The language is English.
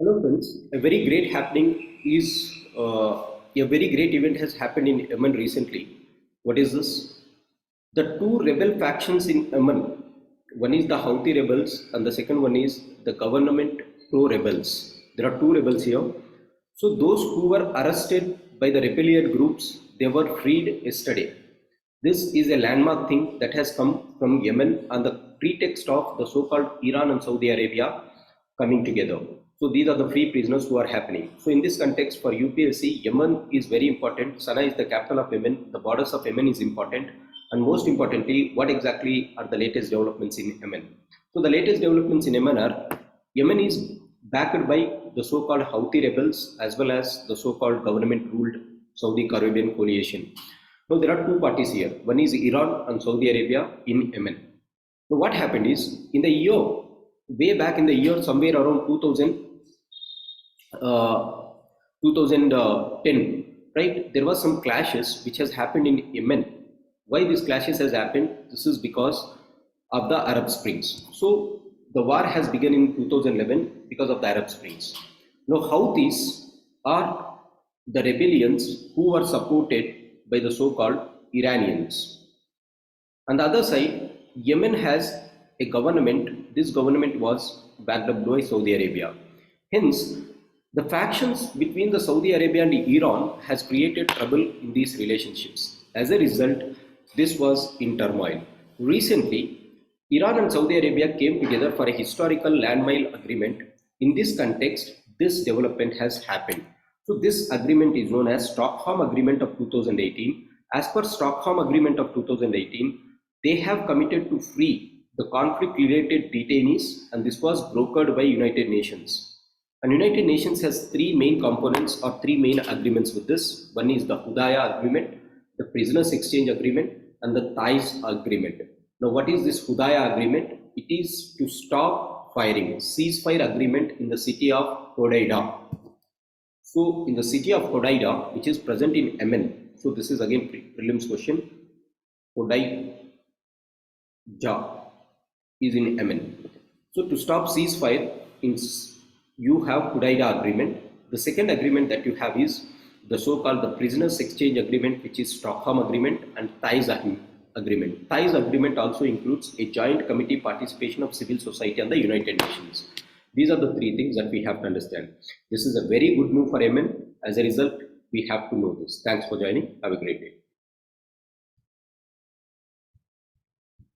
Hello friends, a very great happening is a very great event has happened in Yemen recently. What is this? The two rebel factions in Yemen, one is the Houthi rebels and the second one is the government pro-rebels. There are two rebels here. So those who were arrested by the rebellion groups, they were freed yesterday. This is a landmark thing that has come from Yemen on the pretext of the so-called Iran and Saudi Arabia coming together. So these are the free prisoners who are happening. So in this context for UPSC, Yemen is very important. Sana'a is the capital of Yemen. The borders of Yemen is important. And most importantly, what exactly are the latest developments in Yemen? So the latest developments in Yemen are, Yemen is backed by the so-called Houthi rebels as well as the so-called government-ruled Saudi Caribbean coalition. Now there are two parties here. One is Iran and Saudi Arabia in Yemen. Now what happened is, in the year, way back in the year somewhere around 2010, right, there was some clashes which has happened in Yemen. Why these clashes has happened? This is because of the Arab Springs. So the war has begun in 2011 because of the Arab Springs. Now Houthis are the rebellions who were supported by the so-called Iranians. On the other side, Yemen has a government. This government was backed up by Saudi Arabia. Hence, the factions between the Saudi Arabia and Iran has created trouble in these relationships. As a result, this was in turmoil. Recently, Iran and Saudi Arabia came together for a historical landmine agreement. In this context, this development has happened. So this agreement is known as Stockholm Agreement of 2018. As per Stockholm Agreement of 2018, they have committed to free the conflict-related detainees, and this was brokered by United Nations. And United Nations has three main components or three main agreements with this. One is the Hudaya Agreement, the Prisoners Exchange Agreement, and the Ties Agreement. Now, what is this Hudaya Agreement? It is to stop firing, ceasefire agreement in the city of Hodeida. So, in the city of Hodeida, which is present in Yemen. So, this is again prelims question. Hodeida is in Yemen. So to stop ceasefire, you have Hodeida agreement. The second agreement that you have is the so-called the Prisoners Exchange Agreement, which is Stockholm Agreement, and Ties Agreement. Ties Agreement also includes a joint committee participation of civil society and the United Nations. These are the three things that we have to understand. This is a very good move for Yemen. As a result, we have to know this. Thanks for joining. Have a great day.